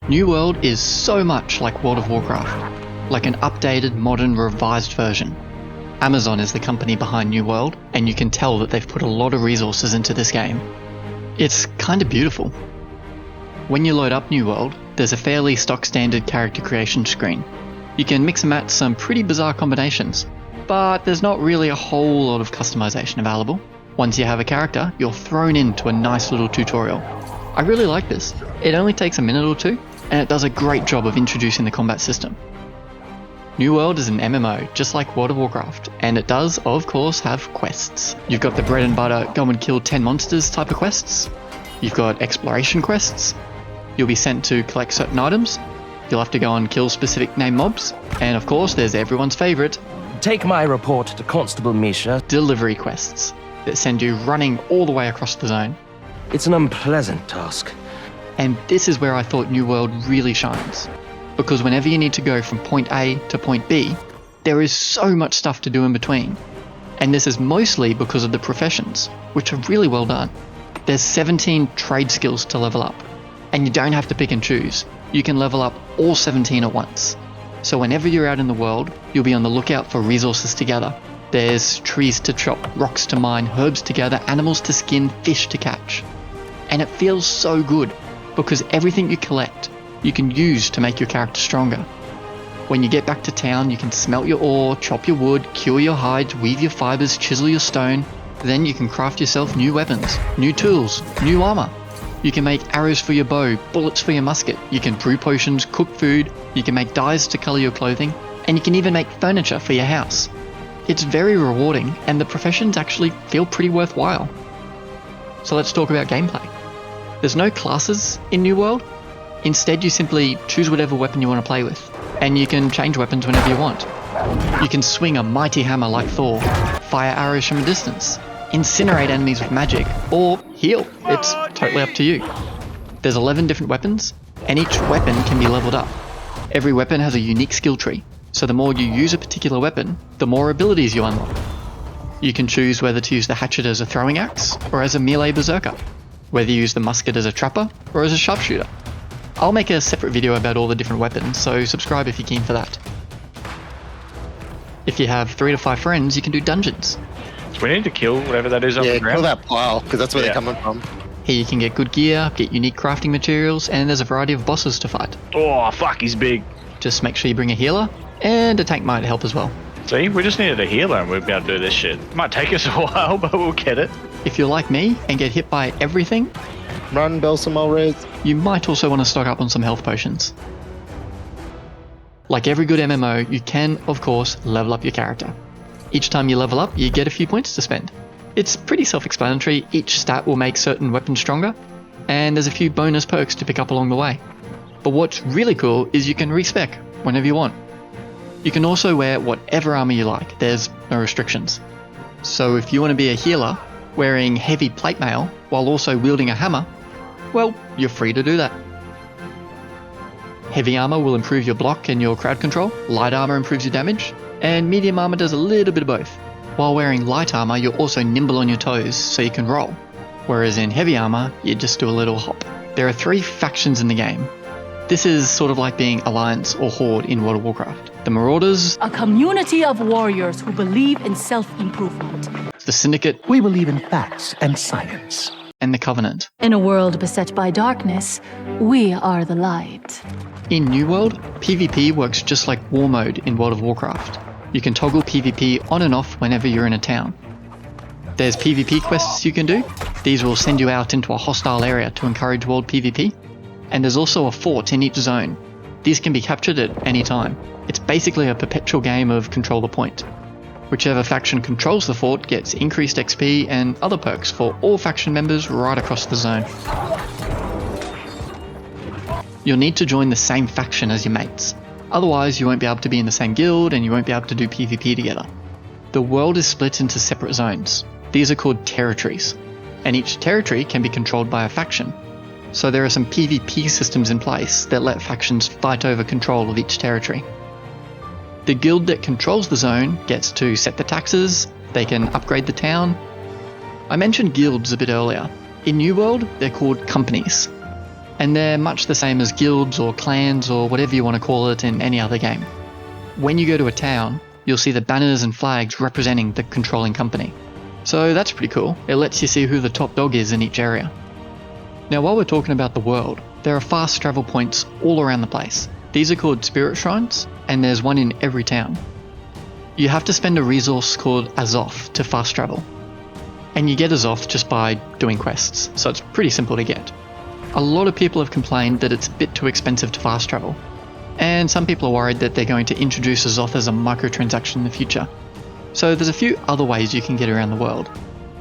New World is so much like World of Warcraft, like an updated, modern, revised version. Amazon is the company behind New World, and you can tell that they've put a lot of resources into this game. It's kinda beautiful. When you load up New World, there's a fairly stock standard character creation screen. You can mix and match some pretty bizarre combinations, but there's not really a whole lot of customization available. Once you have a character, you're thrown into a nice little tutorial. I really like this. It only takes a minute or two, and it does a great job of introducing the combat system. New World is an MMO, just like World of Warcraft, and it does, of course, have quests. You've got the bread and butter, go and kill 10 monsters type of quests. You've got exploration quests. You'll be sent to collect certain items. You'll have to go and kill specific named mobs. And of course, there's everyone's favourite, Take my report to Constable Misha. delivery quests, that send you running all the way across the zone. It's an unpleasant task. And this is where I thought New World really shines. Because whenever you need to go from point A to point B, there is so much stuff to do in between. And this is mostly because of the professions, which are really well done. There's 17 trade skills to level up, and you don't have to pick and choose. You can level up all 17 at once. So whenever you're out in the world, you'll be on the lookout for resources to gather. There's trees to chop, rocks to mine, herbs to gather, animals to skin, fish to catch. And it feels so good, because everything you collect, you can use to make your character stronger. When you get back to town, you can smelt your ore, chop your wood, cure your hides, weave your fibers, chisel your stone. Then you can craft yourself new weapons, new tools, new armor. You can make arrows for your bow, bullets for your musket. You can brew potions, cook food. You can make dyes to color your clothing. And you can even make furniture for your house. It's very rewarding, and the professions actually feel pretty worthwhile. So let's talk about gameplay. There's no classes in New World. Instead, you simply choose whatever weapon you want to play with, and you can change weapons whenever you want. You can swing a mighty hammer like Thor, fire arrows from a distance, incinerate enemies with magic, or heal. It's totally up to you. There's 11 different weapons, and each weapon can be leveled up. Every weapon has a unique skill tree, so the more you use a particular weapon, the more abilities you unlock. You can choose whether to use the hatchet as a throwing axe, or as a melee berserker, whether you use the musket as a trapper, or as a sharpshooter. I'll make a separate video about all the different weapons, so subscribe if you're keen for that. If you have 3 to 5 friends, you can do dungeons. So we need to kill whatever that is on the ground. Kill that pile, because that's where they're coming from. Here you can get good gear, get unique crafting materials, and there's a variety of bosses to fight. Oh, fuck, he's big. Just make sure you bring a healer, and a tank might help as well. See, we just needed a healer and we'd be able to do this shit. Might take us a while, but we'll get it. If you're like me and get hit by everything, Run, Belsamol Reds. you might also want to stock up on some health potions. Like every good MMO, you can, of course, level up your character. Each time you level up, you get a few points to spend. It's pretty self-explanatory. Each stat will make certain weapons stronger, and there's a few bonus perks to pick up along the way. But what's really cool is you can respec whenever you want. You can also wear whatever armor you like, there's no restrictions. So if you want to be a healer, wearing heavy plate mail while also wielding a hammer, well, you're free to do that. Heavy armor will improve your block and your crowd control, light armor improves your damage, and medium armor does a little bit of both. While wearing light armor, you're also nimble on your toes, so you can roll. Whereas in heavy armor, you just do a little hop. There are 3 factions in the game. This is sort of like being Alliance or Horde in World of Warcraft. The Marauders, A community of warriors who believe in self-improvement. the Syndicate, We believe in facts and science. and the Covenant. In a world beset by darkness, we are the light. In New World, PvP works just like War Mode in World of Warcraft. You can toggle PvP on and off whenever you're in a town. There's PvP quests you can do. These will send you out into a hostile area to encourage world PvP. And there's also a fort in each zone. These can be captured at any time. It's basically a perpetual game of control the point. Whichever faction controls the fort gets increased XP and other perks for all faction members right across the zone. You'll need to join the same faction as your mates. Otherwise, you won't be able to be in the same guild and you won't be able to do PvP together. The world is split into separate zones. These are called territories, and each territory can be controlled by a faction. So there are some PvP systems in place that let factions fight over control of each territory. The guild that controls the zone gets to set the taxes, they can upgrade the town. I mentioned guilds a bit earlier. In New World, they're called companies. and they're much the same as guilds or clans or whatever you want to call it in any other game. When you go to a town, you'll see the banners and flags representing the controlling company. So that's pretty cool. It lets you see who the top dog is in each area. Now while we're talking about the world, there are fast travel points all around the place. These are called spirit shrines, and there's one in every town. You have to spend a resource called Azoth to fast travel. And you get Azoth just by doing quests, so it's pretty simple to get. A lot of people have complained that it's a bit too expensive to fast travel, and some people are worried that they're going to introduce Azoth as a microtransaction in the future. So there's a few other ways you can get around the world.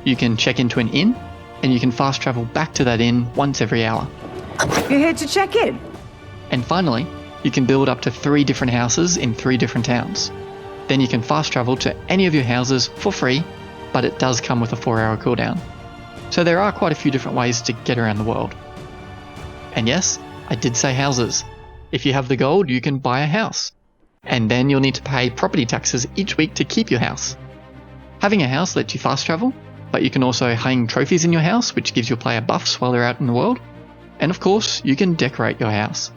You can check into an inn, and you can fast travel back to that inn once every hour. You're here to check in? And finally, you can build up to 3 different houses in 3 different towns. Then you can fast travel to any of your houses for free, but it does come with a 4-hour cooldown. So there are quite a few different ways to get around the world. And yes, I did say houses. If you have the gold, you can buy a house. And then you'll need to pay property taxes each week to keep your house. Having a house lets you fast travel, but you can also hang trophies in your house, which gives your player buffs while they're out in the world. And of course, you can decorate your house.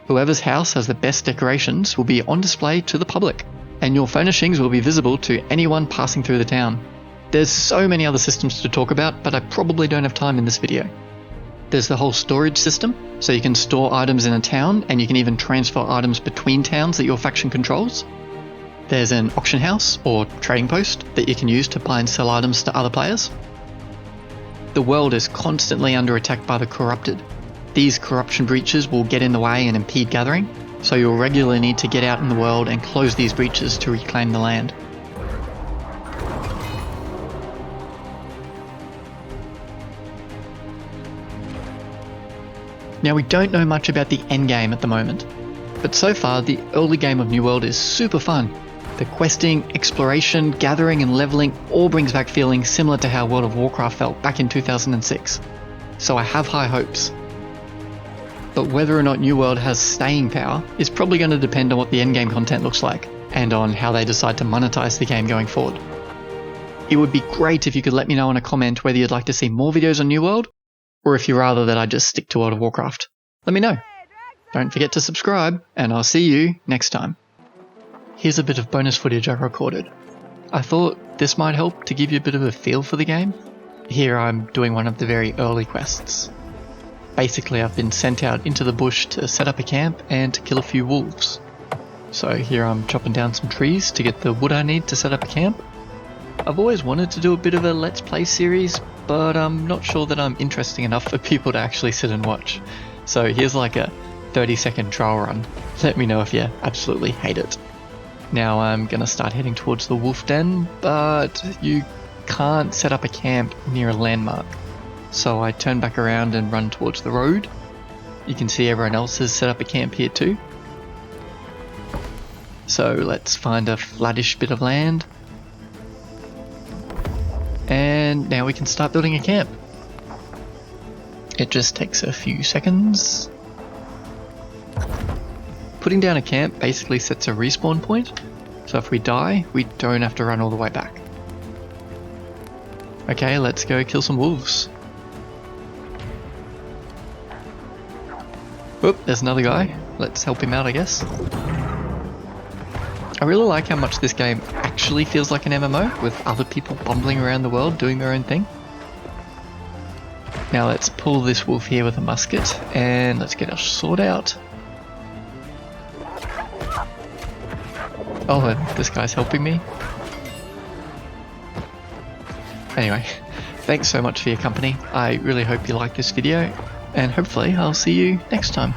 Whoever's house has the best decorations will be on display to the public, and your furnishings will be visible to anyone passing through the town. There's so many other systems to talk about, but I probably don't have time in this video. There's the whole storage system, so you can store items in a town, and you can even transfer items between towns that your faction controls. There's an auction house, or trading post, that you can use to buy and sell items to other players. The world is constantly under attack by the corrupted. These corruption breaches will get in the way and impede gathering, so you'll regularly need to get out in the world and close these breaches to reclaim the land. Now we don't know much about the endgame at the moment, but so far the early game of New World is super fun. The questing, exploration, gathering and leveling all brings back feelings similar to how World of Warcraft felt back in 2006, so I have high hopes. But whether or not New World has staying power is probably going to depend on what the endgame content looks like, and on how they decide to monetize the game going forward. It would be great if you could let me know in a comment whether you'd like to see more videos on New World, or if you'd rather that I just stick to World of Warcraft. Let me know. Don't forget to subscribe, and I'll see you next time. Here's a bit of bonus footage I recorded. I thought this might help to give you a bit of a feel for the game. Here I'm doing one of the very early quests. Basically I've been sent out into the bush to set up a camp and to kill a few wolves. So here I'm chopping down some trees to get the wood I need to set up a camp. I've always wanted to do a bit of a Let's Play series, but I'm not sure that I'm interesting enough for people to actually sit and watch. So here's like a 30-second trial run. Let me know if you absolutely hate it. Now I'm gonna start heading towards the wolf den, but you can't set up a camp near a landmark. So I turn back around and run towards the road. You can see everyone else has set up a camp here too. So let's find a flattish bit of land. And now we can start building a camp. It just takes a few seconds. Putting down a camp basically sets a respawn point, so if we die, we don't have to run all the way back. Okay, let's go kill some wolves. Oop, there's another guy. Let's help him out, I guess. I really like how much this game actually feels like an MMO, with other people bumbling around the world doing their own thing. Now let's pull this wolf here with a musket, and let's get our sword out. Oh, and this guy's helping me. Anyway, thanks so much for your company. I really hope you like this video, and hopefully I'll see you next time.